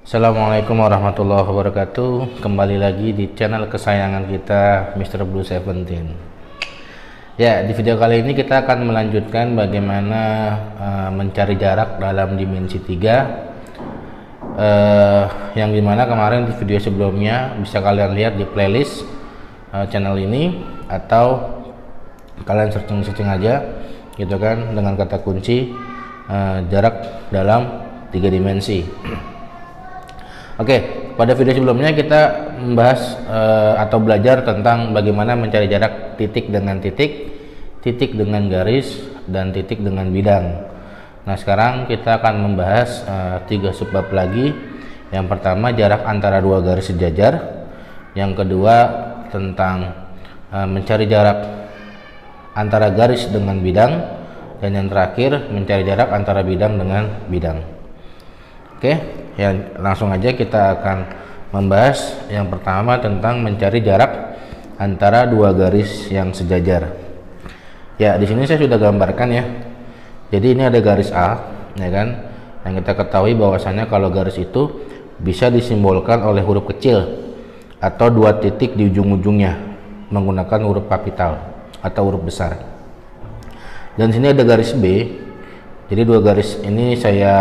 Assalamualaikum warahmatullahi wabarakatuh. Kembali lagi di channel kesayangan kita, Mr. Blue 17. Ya, di video kali ini kita akan melanjutkan bagaimana mencari jarak dalam dimensi 3. Yang dimana kemarin di video sebelumnya bisa kalian lihat di playlist channel ini, atau kalian searching aja gitu kan dengan kata kunci jarak dalam 3 dimensi. Oke, pada video sebelumnya kita membahas atau belajar tentang bagaimana mencari jarak titik dengan titik, titik dengan garis, dan titik dengan bidang. Nah, sekarang kita akan membahas 3 subbab lagi. Yang pertama, jarak antara dua garis sejajar. Yang kedua, tentang mencari jarak antara garis dengan bidang. Dan yang terakhir, mencari jarak antara bidang dengan bidang. Oke, ya langsung aja kita akan membahas yang pertama tentang mencari jarak antara dua garis yang sejajar. Ya, di sini saya sudah gambarkan ya. Jadi ini ada garis A, ya kan? Yang kita ketahui bahwasanya kalau garis itu bisa disimbolkan oleh huruf kecil atau dua titik di ujung-ujungnya menggunakan huruf kapital atau huruf besar. Dan sini ada garis B. Jadi dua garis ini saya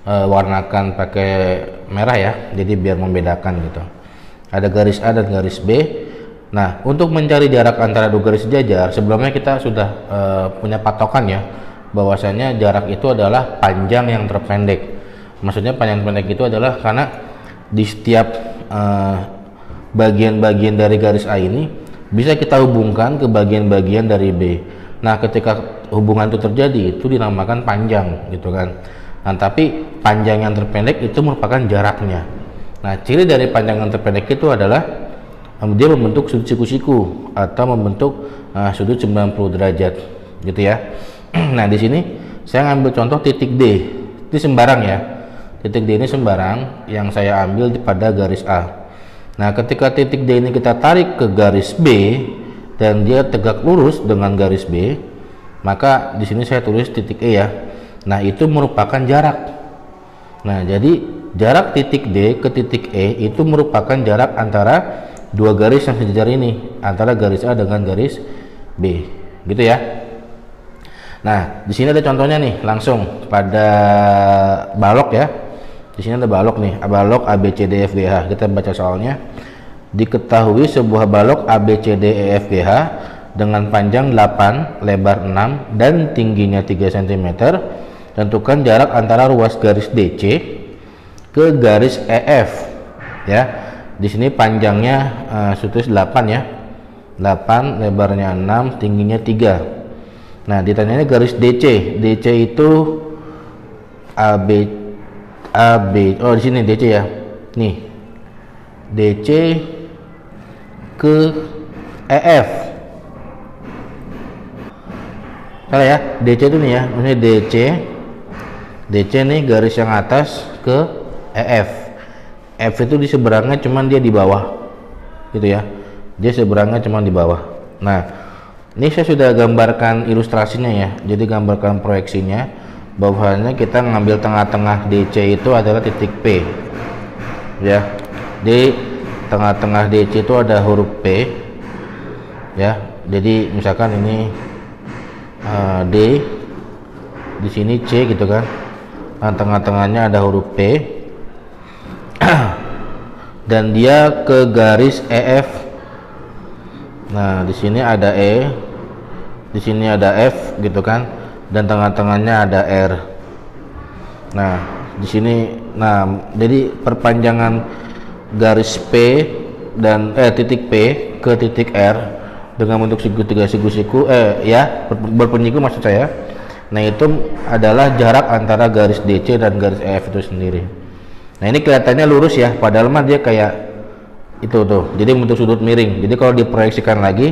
warnakan pakai merah ya, jadi biar membedakan gitu. Ada garis A dan garis B. Nah, untuk mencari jarak antara dua garis sejajar, sebelumnya kita sudah punya patokan ya, bahwasanya jarak itu adalah panjang yang terpendek. Maksudnya panjang terpendek itu adalah karena di setiap bagian-bagian dari garis A ini bisa kita hubungkan ke bagian-bagian dari B. Nah, ketika hubungan itu terjadi, itu dinamakan panjang gitu kan. Nah, tapi panjang yang terpendek itu merupakan jaraknya. Nah, ciri dari panjang yang terpendek itu adalah dia membentuk sudut siku-siku atau membentuk sudut 90 derajat gitu ya. Nah, di sini saya ngambil contoh titik D. Ini sembarang ya. Titik D ini sembarang yang saya ambil pada garis A. Nah, ketika titik D ini kita tarik ke garis B dan dia tegak lurus dengan garis B, maka di sini saya tulis titik E ya. Nah, itu merupakan jarak. Nah, jadi jarak titik D ke titik E itu merupakan jarak antara dua garis yang sejajar ini, antara garis A dengan garis B, gitu ya. Nah, di sini ada contohnya nih, langsung pada balok ya. Di sini ada balok nih, balok ABCDEFGH. Kita baca soalnya. Diketahui sebuah balok ABCDEFGH dengan panjang 8, lebar 6, dan tingginya 3 cm. Tentukan jarak antara ruas garis DC ke garis EF ya. Di sini panjangnya tulis 8 ya. 8, lebarnya 6, tingginya 3. Nah, ditanyanya garis DC. DC itu AB. Oh, di sini DC ya. Nih. DC ke EF. Salah ya. DC itu nih ya. Maksudnya DC nih garis yang atas ke EF. F itu di seberangnya, cuman dia di bawah gitu ya. Dia seberangnya cuman di bawah. Nah, ini saya sudah gambarkan ilustrasinya ya. Jadi gambarkan proyeksinya bahwasanya kita ngambil tengah-tengah DC itu adalah titik P ya. Di tengah-tengah DC itu ada huruf P ya. Jadi misalkan ini D, di sini C gitu kan. Nah, tengah-tengahnya ada huruf P dan dia ke garis EF. Nah, di sini ada E, di sini ada F gitu kan, dan tengah-tengahnya ada R. Nah, di sini, jadi perpanjangan garis P dan titik P ke titik R dengan bentuk segitiga siku-siku ya, berpenyiku maksud saya. Nah, itu adalah jarak antara garis DC dan garis EF itu sendiri. Nah, ini kelihatannya lurus ya, padahal mah dia kayak itu tuh. Jadi membentuk sudut miring. Jadi kalau diproyeksikan lagi,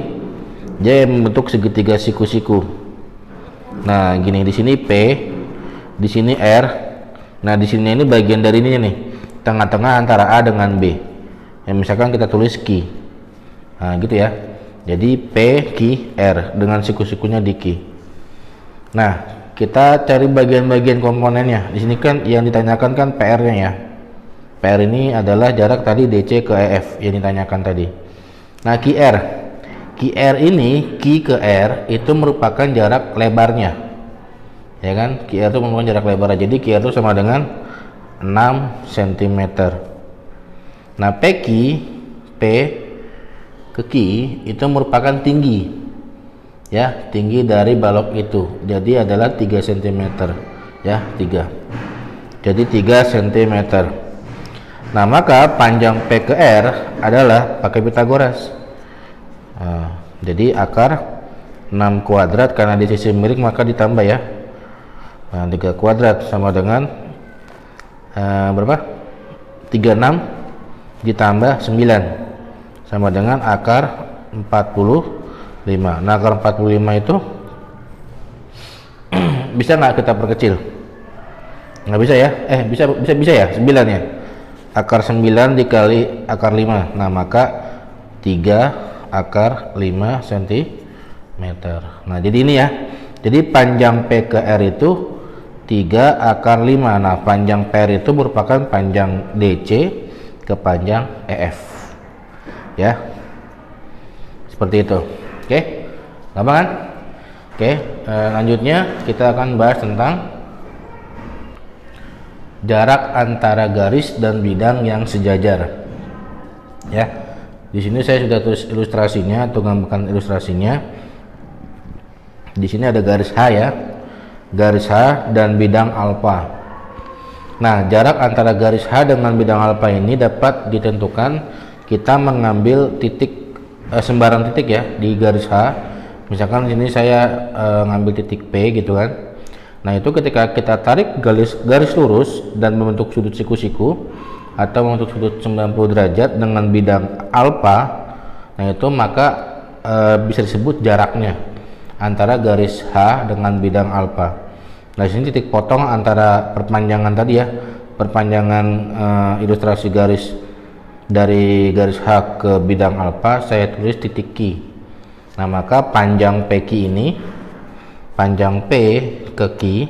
dia membentuk segitiga siku-siku. Nah, gini, di sini P, di sini R. Nah, di sini ini bagian dari ini nih, tengah-tengah antara A dengan B. Yang misalkan kita tulis Q. Nah, gitu ya. Jadi P, Q, R dengan siku-sikunya di Q. Nah, kita cari bagian-bagian komponennya. Di sini kan yang ditanyakan kan PR-nya ya. PR ini adalah jarak tadi DC ke EF yang ditanyakan tadi. Nah, QR ini, Q ke R itu merupakan jarak lebarnya. Ya kan? QR itu merupakan jarak lebarnya. Jadi QR itu sama dengan 6 cm. Nah, P ke Q itu merupakan tinggi. Ya, tinggi dari balok itu. Jadi adalah 3 cm. Ya, 3. Jadi 3 cm. Nah, maka panjang P ke R adalah pakai Pitagoras. Nah, jadi akar 6 kuadrat karena di sisi miring maka ditambah ya. Nah, 3 kuadrat sama dengan berapa? 36 ditambah 9 sama dengan akar 45. Nah, akar 45 itu bisa nggak kita perkecil? Nggak bisa ya? Bisa ya? 9 ya? Akar 9 dikali akar 5. Nah, maka 3 akar 5 cm. Nah, jadi ini ya. Jadi panjang P ke R itu 3 akar 5. Nah, panjang PR itu merupakan panjang DC ke panjang EF. Ya. Seperti itu. Oke. Gampang kan? Oke, lanjutnya kita akan bahas tentang jarak antara garis dan bidang yang sejajar. Ya, di sini saya sudah tulis ilustrasinya atau gambarkan ilustrasinya. Di sini ada garis H ya, garis H dan bidang alfa. Nah, jarak antara garis H dengan bidang alfa ini dapat ditentukan kita mengambil titik sembarang titik ya di garis H. Misalkan di sini saya ngambil titik P gitu kan. Nah, itu ketika kita tarik garis lurus dan membentuk sudut siku-siku atau membentuk sudut 90 derajat dengan bidang alfa, nah itu maka bisa disebut jaraknya antara garis H dengan bidang alfa. Nah, sini titik potong antara perpanjangan tadi ya, perpanjangan ilustrasi garis dari garis H ke bidang alfa saya tulis titik Q. Nah, maka panjang PQ ini, panjang P ke Q,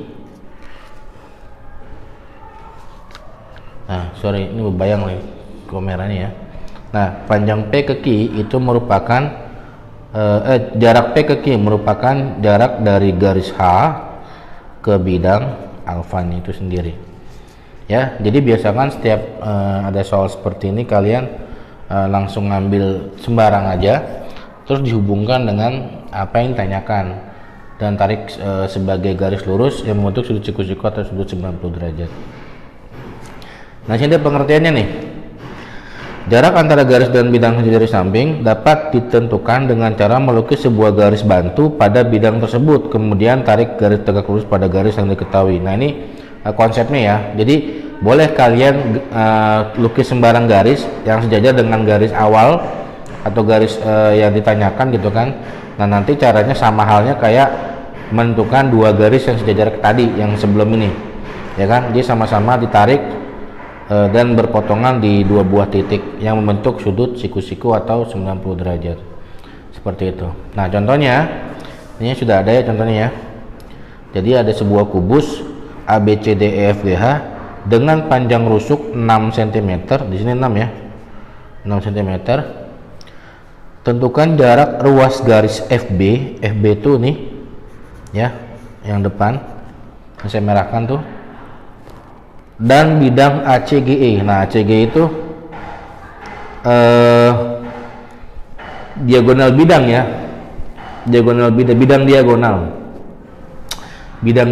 nah sorry ini berbayang nih kameranya ya. Nah, panjang P ke Q itu merupakan jarak P ke Q merupakan jarak dari garis H ke bidang alfanya itu sendiri ya. Jadi biasakan setiap ada soal seperti ini kalian langsung ngambil sembarang aja terus dihubungkan dengan apa yang ditanyakan dan tarik sebagai garis lurus yang membentuk sudut siku-siku atau sudut 90 derajat. Nah, sini ada pengertiannya nih. Jarak antara garis dan bidang sejajar samping dapat ditentukan dengan cara melukis sebuah garis bantu pada bidang tersebut, kemudian tarik garis tegak lurus pada garis yang diketahui. Nah, ini konsepnya ya. Jadi boleh kalian lukis sembarang garis yang sejajar dengan garis awal atau garis yang ditanyakan gitu kan. Nah, nanti caranya sama halnya kayak menentukan dua garis yang sejajar tadi yang sebelum ini ya kan, dia sama-sama ditarik dan berpotongan di dua buah titik yang membentuk sudut siku-siku atau 90 derajat seperti itu. Nah, contohnya ini sudah ada ya contohnya ya. Jadi ada sebuah kubus ABCDEFGH dengan panjang rusuk 6 cm, di sini 6 ya, 6 cm. Tentukan jarak ruas garis FB itu nih ya, yang depan yang saya merahkan tuh, dan bidang ACGE. Nah, ACGE itu diagonal bidang ya, bidang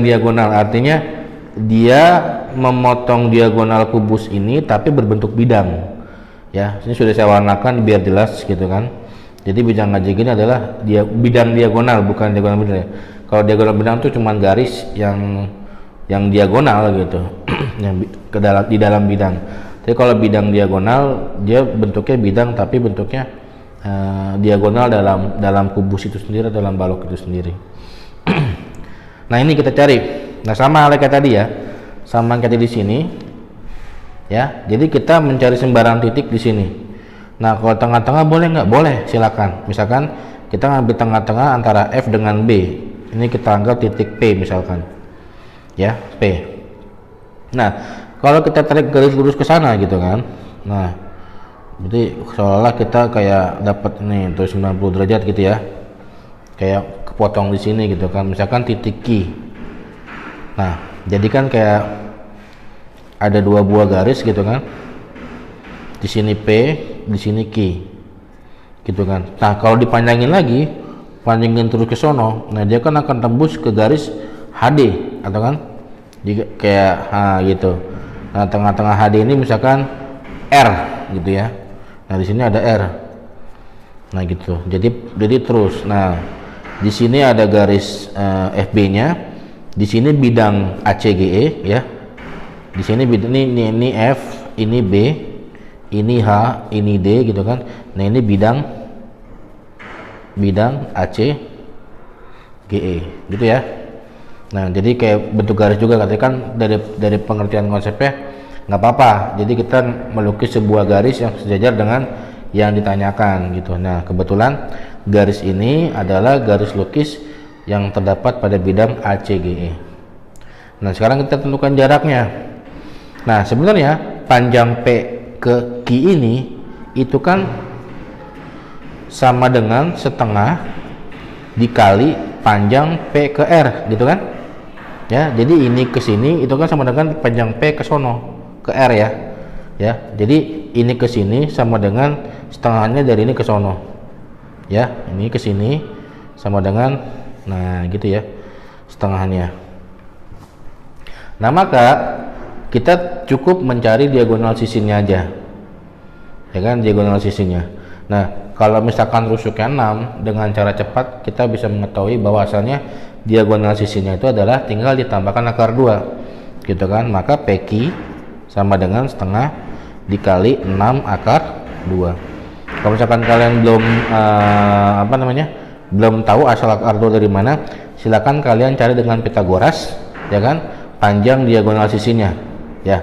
diagonal artinya dia memotong diagonal kubus ini tapi berbentuk bidang ya. Ini sudah saya warnakan biar jelas gitu kan. Jadi bidang ACG ini adalah bidang diagonal, bukan diagonal bidang ya. Kalau diagonal bidang itu cuma garis yang diagonal gitu yang di dalam bidang. Jadi kalau bidang diagonal dia bentuknya bidang tapi bentuknya diagonal dalam kubus itu sendiri, dalam balok itu sendiri. Nah, ini kita cari. Nah, sama halnya kayak tadi ya, sama kayak di sini ya. Jadi kita mencari sembarang titik di sini. Nah, kalau tengah-tengah boleh nggak? Boleh, silakan. Misalkan kita ngambil tengah-tengah antara F dengan B. Ini kita anggap titik P misalkan. ya, P. Nah, kalau kita tarik garis lurus ke sana gitu kan, nah berarti seolah-olah kita kayak dapat nih tuh 90 derajat gitu ya, kayak kepotong di sini gitu kan, misalkan titik Q. Nah, jadi kan kayak ada dua buah garis gitu kan, di sini P, di sini Q gitu kan. Nah, kalau dipanjangin lagi, panjangin terus ke sono, nah dia kan akan tembus ke garis HD atau kan juga kayak gitu. Nah, tengah-tengah HD ini misalkan R gitu ya. Nah, di sini ada R. Nah, gitu. Jadi terus. Nah, di sini ada garis FB-nya. Di sini bidang ACGE ya. Di sini bidang ini F, ini B, ini H, ini D gitu kan. Nah, ini bidang ACGE gitu ya. Nah, jadi kayak bentuk garis juga, katanya kan dari pengertian konsepnya nggak apa-apa. Jadi kita melukis sebuah garis yang sejajar dengan yang ditanyakan gitu. Nah, kebetulan garis ini adalah garis lukis yang terdapat pada bidang ACGE. Nah, sekarang kita tentukan jaraknya. Nah, sebenarnya panjang P ke Q ini itu kan sama dengan setengah dikali panjang P ke R gitu kan ya. Jadi ini ke sini itu kan sama dengan panjang P ke sono ke R ya. Jadi ini ke sini sama dengan setengahnya dari ini ke sono ya. Ini ke sini sama dengan, nah gitu ya, setengahnya. Nah, maka kita cukup mencari diagonal sisinya aja ya kan, diagonal sisinya. Nah, kalau misalkan rusuknya 6, dengan cara cepat kita bisa mengetahui bahwasannya diagonal sisinya itu adalah tinggal ditambahkan akar 2 gitu kan. Maka PQ sama dengan setengah dikali 6 akar 2. Kalau misalkan kalian belum tahu asal akar 2 dari mana, silakan kalian cari dengan Pitagoras ya kan, panjang diagonal sisinya ya.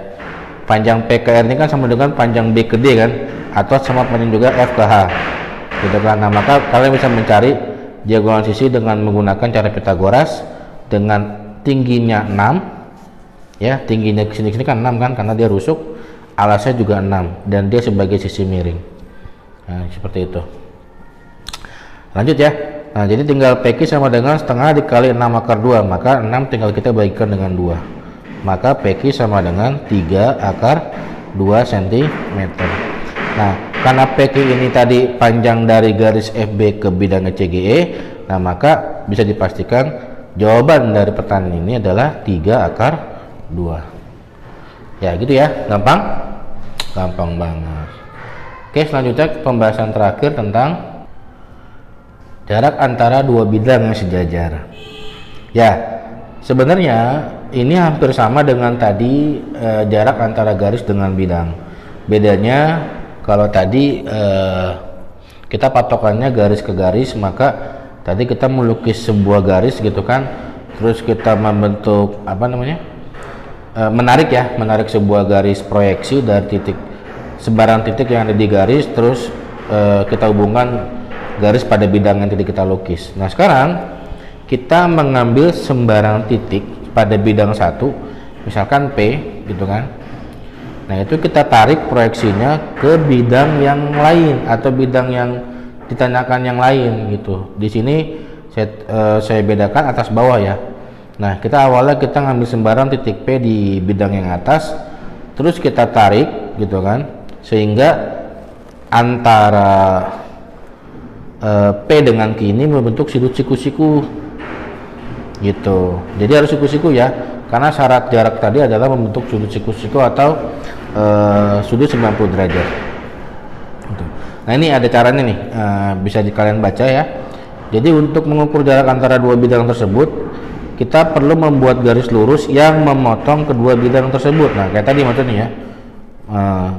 Panjang P ke R ini kan sama dengan panjang B ke D kan, atau sama panjang juga F ke H gitu kan. Nah, maka kalian bisa mencari diagonal sisi dengan menggunakan cara Pitagoras dengan tingginya 6 ya, tingginya kesini kan 6 kan, karena dia rusuk, alasnya juga 6 dan dia sebagai sisi miring. Nah, seperti itu. Lanjut ya. Nah, jadi tinggal PQ sama dengan setengah dikali 6 akar 2, maka 6 tinggal kita bagikan dengan 2, maka PQ sama dengan 3 akar 2 cm. Nah, karena PQ ini tadi panjang dari garis FB ke bidang CGE, nah maka bisa dipastikan jawaban dari pertanyaan ini adalah 3 akar 2 ya, gitu ya. Gampang banget. Oke, selanjutnya pembahasan terakhir tentang jarak antara dua bidang yang sejajar ya. Sebenarnya ini hampir sama dengan tadi jarak antara garis dengan bidang. Bedanya kalau tadi kita patokannya garis ke garis, maka tadi kita melukis sebuah garis gitu kan, terus kita membentuk menarik sebuah garis proyeksi dari sembarang titik yang ada di garis, terus kita hubungkan garis pada bidang yang tadi kita lukis. Nah, sekarang kita mengambil sembarang titik pada bidang satu, misalkan P gitu kan. Nah, itu kita tarik proyeksinya ke bidang yang lain atau bidang yang ditanyakan yang lain gitu. Di sini saya bedakan atas bawah ya. Nah, awalnya kita ngambil sembarang titik P di bidang yang atas, terus kita tarik gitu kan, sehingga antara P dengan Q ini membentuk sudut siku-siku gitu. Jadi harus siku-siku ya, karena syarat jarak tadi adalah membentuk sudut siku-siku atau sudut 90 derajat. Nah, ini ada caranya nih, bisa kalian baca ya. Jadi untuk mengukur jarak antara dua bidang tersebut, kita perlu membuat garis lurus yang memotong kedua bidang tersebut. Nah, kayak tadi maksudnya ya,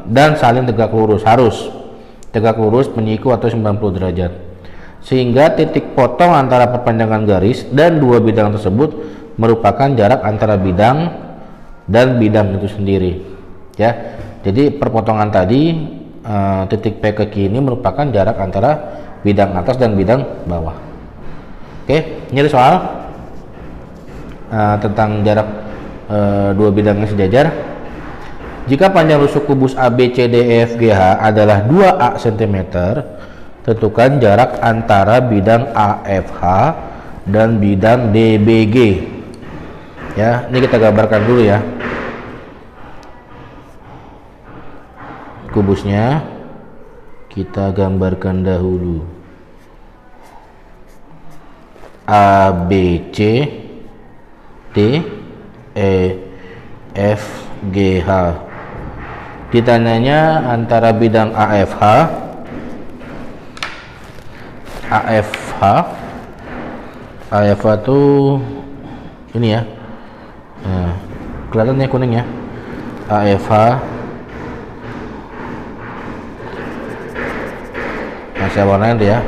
dan saling tegak lurus, harus tegak lurus menyiku atau 90 derajat, sehingga titik potong antara perpanjangan garis dan dua bidang tersebut merupakan jarak antara bidang dan bidang itu sendiri ya. Jadi perpotongan tadi titik P ke Q ini merupakan jarak antara bidang atas dan bidang bawah. Oke, ini ada soal tentang jarak dua bidang yang sejajar. Jika panjang rusuk kubus ABCDEFGH adalah 2A cm, tentukan jarak antara bidang AFH dan bidang DBG. Ya, ini kita gambarkan dulu ya. Kubusnya kita gambarkan dahulu. ABC DEFGH. Ditanyanya antara bidang AFH tuh ini ya. Nah, kelihatan ya kuning ya. AFH. Nah, saya warnain deh ya.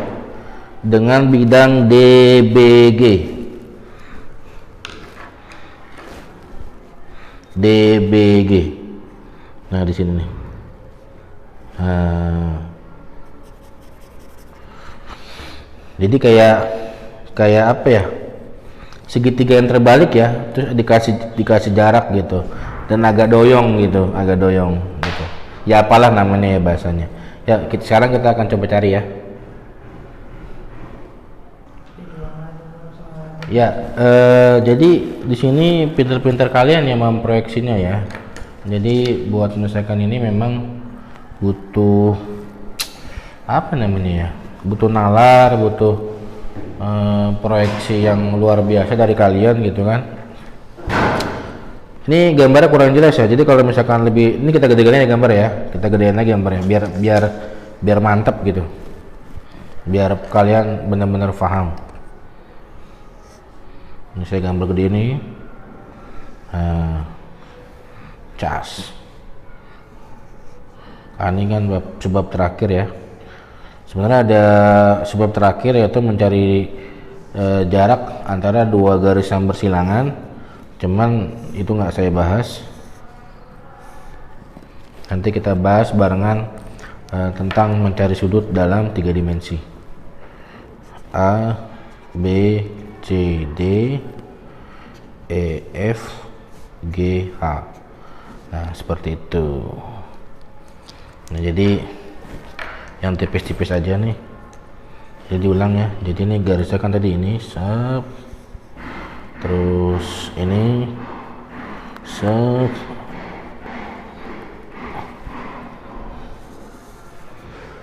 Dengan bidang DBG. Nah, di sini nih. Nah, jadi kayak apa ya? Segitiga yang terbalik ya, terus dikasih jarak gitu, dan agak doyong gitu. Ya apalah namanya ya bahasanya. Ya, sekarang kita akan coba cari ya. Ya, jadi di sini pinter-pinter kalian yang memproyeksinya ya. Jadi buat menyelesaikan ini memang butuh apa namanya ya? Butuh nalar, butuh proyeksi yang luar biasa dari kalian gitu kan. Ini gambarnya kurang jelas ya. Jadi kalau misalkan lebih, ini kita gede-gedein ya gambar ya. Kita gedein lagi gambarnya biar mantap gitu. Biar kalian benar-benar paham. Ini saya gambar gede ini. Cas. Ini kan sebab terakhir ya. Sebenarnya ada sebab terakhir yaitu mencari jarak antara dua garis yang bersilangan. Cuman itu nggak saya bahas. Nanti kita bahas barengan tentang mencari sudut dalam 3 dimensi. A, B, C, D, E, F, G, H. Nah, seperti itu. Nah, jadi yang tipis-tipis aja nih. Jadi ulang ya. Jadi ini garisnya kan tadi ini sep, terus ini sep,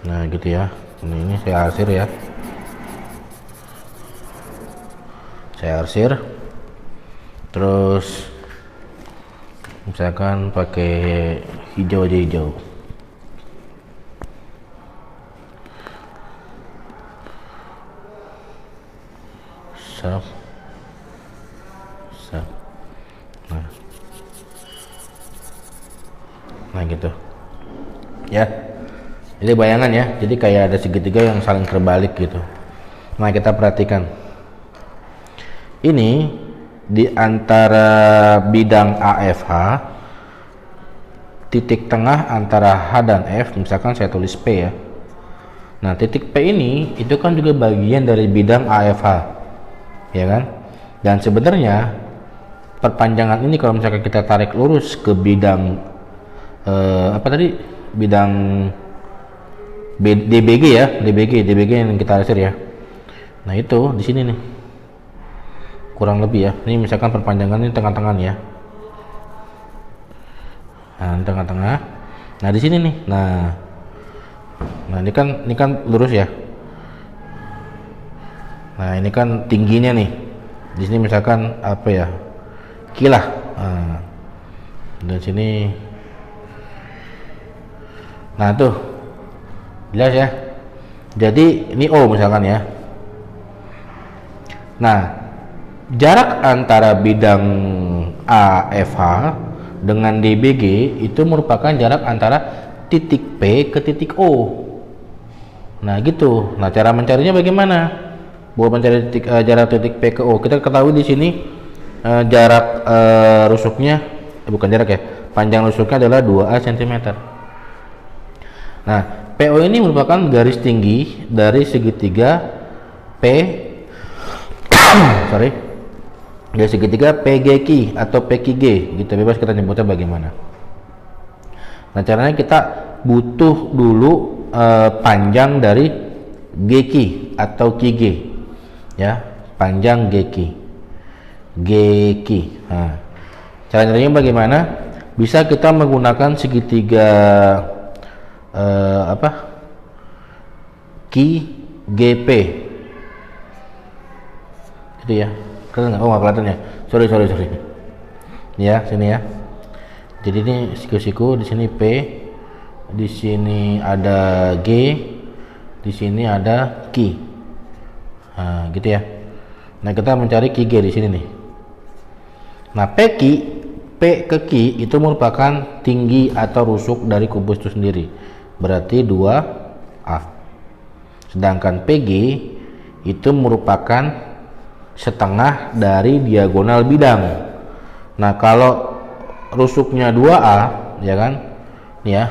nah gitu ya. Ini saya arsir ya. Saya arsir. Terus misalkan pakai hijau aja, hijau. Sep. Nah gitu ya. Jadi bayangan ya, jadi kayak ada segitiga yang saling terbalik gitu. Nah, kita perhatikan ini di antara bidang AFH, titik tengah antara H dan F, misalkan saya tulis P ya. Nah, titik P ini itu kan juga bagian dari bidang AFH, ya kan? Dan sebenarnya perpanjangan ini kalau misalkan kita tarik lurus ke bidang bidang DBG ya, DBG yang kita arsir ya. Nah, itu di sini nih kurang lebih ya. Ini misalkan perpanjangan ini tengah-tengah nih ya. Nah, ini tengah-tengah. Nah, di sini nih. Nah, ini kan lurus ya. Nah, ini kan tingginya nih. Di sini misalkan apa ya? Kilah. Nah, dan sini. Nah, tuh. Jelas ya. Jadi ini O misalkan ya. Nah, jarak antara bidang AFH dengan DBG itu merupakan jarak antara titik P ke titik O. Nah, gitu. Nah, cara mencarinya bagaimana? Buat mencari jarak titik P ke O, kita ketahui di sini jarak rusuknya bukan jarak ya, panjang rusuknya adalah 2A cm. Nah, PO ini merupakan garis tinggi dari segitiga P Dari segitiga PGQ atau PQG gitu, bebas kita nyebutnya bagaimana. Nah, caranya kita butuh dulu panjang dari GQ atau QG ya, panjang GQ. Nah, caranya bagaimana? Bisa kita menggunakan segitiga QGP gitu ya. Kelihatan nggak? Oh, nggak kelihatan ya. Sorry. Ya, sini ya. Jadi ini siku-siku, di sini P, di sini ada G, di sini ada Q. Nah, gitu ya. Nah, kita mencari QG di sini nih. Nah, P ke Q itu merupakan tinggi atau rusuk dari kubus itu sendiri. Berarti 2A. Sedangkan PG itu merupakan setengah dari diagonal bidang. Nah, kalau rusuknya 2A ya kan, ya,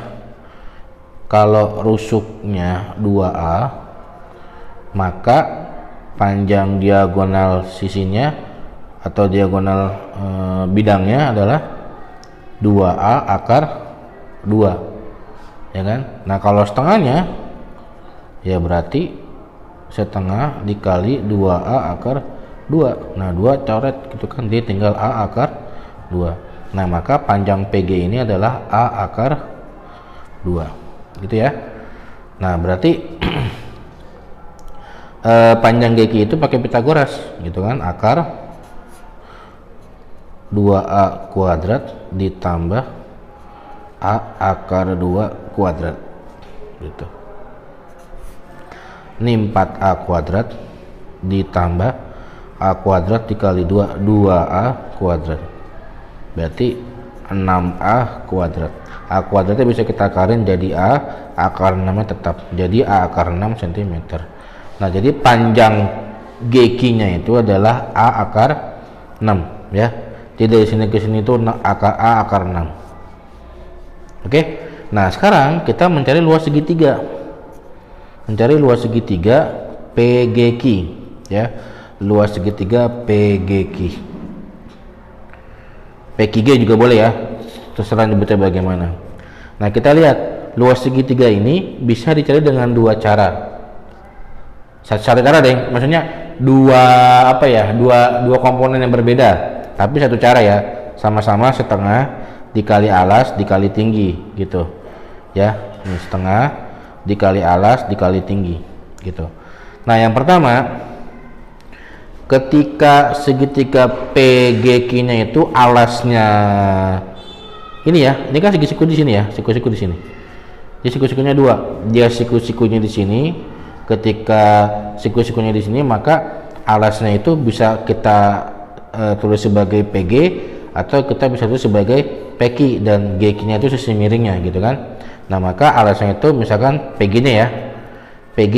kalau rusuknya 2A maka panjang diagonal sisinya atau diagonal bidangnya adalah 2A akar 2 ya kan. Nah, kalau setengahnya ya berarti setengah dikali 2A akar 2. Nah, 2 coret gitu kan, dia tinggal A akar 2. Nah, maka panjang PG ini adalah A akar 2 gitu ya. Nah, berarti panjang GQ itu pakai Pitagoras gitu kan, akar 2A kuadrat ditambah A akar 2 kuadrat gitu. Ini 4A kuadrat ditambah A kuadrat dikali 2A kuadrat, berarti 6A kuadrat. A kuadratnya bisa kita akarin jadi A akar 6-nya tetap, jadi A akar 6 cm. Nah, jadi panjang GQ nya itu adalah A akar 6 ya. Jadi dari sini ke sini itu A akar 6. Oke. Nah, sekarang kita mencari luas segitiga. Mencari luas segitiga PGQ ya. Luas segitiga PGQ. PQG juga boleh ya, terserah nyebutnya bagaimana. Nah, kita lihat luas segitiga ini bisa dicari dengan dua cara. Satu cara deh, maksudnya dua komponen yang berbeda, tapi satu cara ya, sama-sama setengah dikali alas dikali tinggi gitu ya. Ini setengah dikali alas dikali tinggi gitu. Nah, yang pertama, ketika segitiga PGQ nya itu alasnya ini ya, ini kan siku-siku di sini ya, siku-siku di sini. Jadi siku-sikunya 2. Dia siku-sikunya di sini. Ketika siku-sikunya di sini, maka alasnya itu bisa kita tulis sebagai PG atau kita bisa tulis sebagai PQ, dan GQ nya itu sisi miringnya gitu kan. Nah, maka alasnya itu misalkan PG nya ya, PG.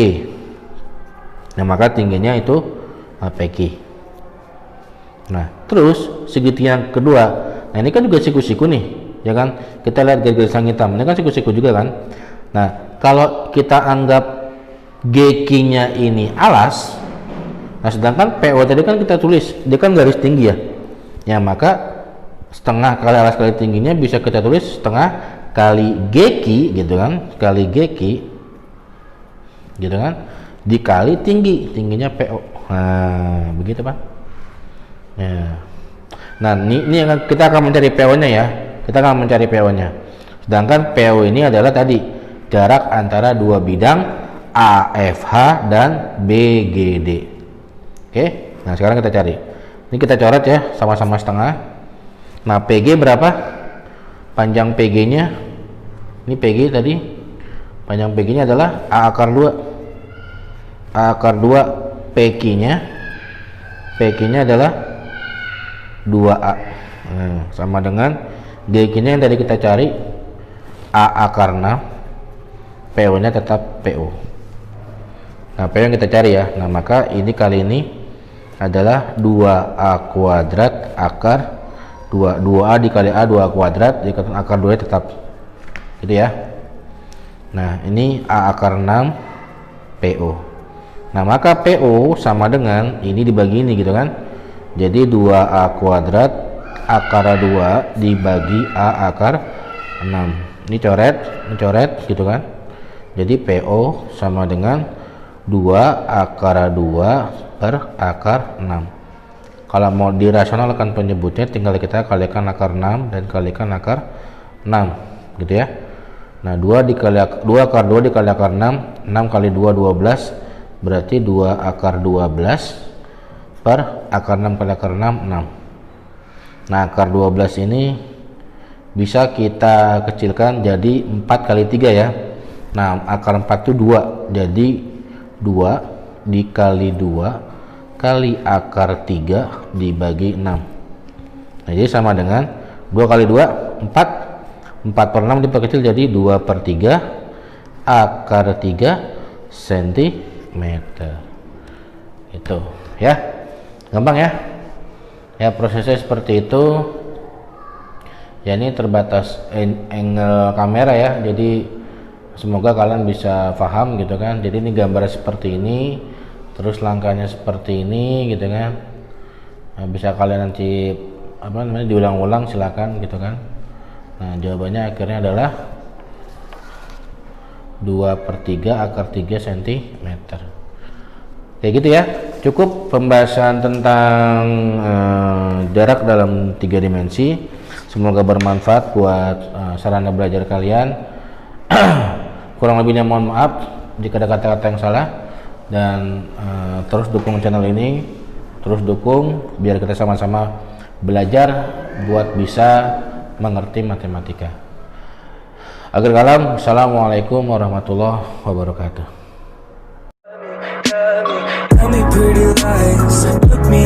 Nah, maka tingginya itu PQ. Nah, terus segitiga yang kedua, nah ini kan juga siku-siku nih ya kan, kita lihat garis yang hitam ini kan siku-siku juga kan. Nah, kalau kita anggap GQ nya ini alas, nah sedangkan PO tadi kan kita tulis dia kan garis tinggi ya, ya maka setengah kali alas kali tingginya bisa kita tulis setengah kali GQ gitu kan, kali GQ gitu kan, dikali tingginya PO. Nah, begitu Pak ya. Nah, ini yang kita akan mencari PO nya ya, kita akan mencari PO nya. Sedangkan PO ini adalah tadi jarak antara dua bidang AFH dan BGD. Oke, nah sekarang kita cari. Ini kita coret ya, sama-sama setengah. Nah, PG berapa? Panjang PG nya, ini PG tadi, panjang PG nya adalah A akar 2. A akar 2 PQ nya adalah 2A. Nah, sama dengan GQ nya yang tadi kita cari A akar 6, PO nya tetap PO. Nah, PO yang kita cari ya. Nah, maka ini kali ini adalah 2A kuadrat akar 2A dikali A 2A kuadrat dikali akar 2 nya tetap gitu ya. Nah, ini A akar 6 PO. Nah, maka PO sama dengan ini dibagi ini gitu kan. Jadi 2A kuadrat akar 2 dibagi A akar 6. Ini coret gitu kan. Jadi PO sama dengan 2 akar 2 per akar 6. Kalau mau dirasionalkan penyebutnya tinggal kita kalikan akar 6 dan kalikan akar 6 gitu ya. Nah 2 akar 2 dikali akar 6, 6 kali 2 12, berarti 2 akar 12 per akar 6 kali akar 6 6. Nah akar 12 ini bisa kita kecilkan jadi 4 kali 3 ya. Nah akar 4 itu 2, jadi 2 dikali 2 kali akar 3 dibagi 6. Nah jadi sama dengan 2 kali 2 4, 4 per 6 diperkecil jadi 2 per 3 akar 3 cm. Itu ya, gampang ya. Ya prosesnya seperti itu ya. Ini terbatas angle kamera ya, jadi semoga kalian bisa paham gitu kan. Jadi ini gambarnya seperti ini, terus langkahnya seperti ini gitu kan. Nah, bisa kalian nanti diulang-ulang silakan gitu kan. Nah jawabannya akhirnya adalah 2 per 3 akar 3 cm. Kayak gitu ya. Cukup pembahasan tentang jarak dalam 3 dimensi. Semoga bermanfaat buat sarana belajar kalian. Kurang lebihnya mohon maaf jika ada kata-kata yang salah. Dan terus dukung channel ini, terus dukung biar kita sama-sama belajar buat bisa mengerti matematika. Akhir kalam, assalamualaikum warahmatullahi wabarakatuh. Tell me pretty lies, look me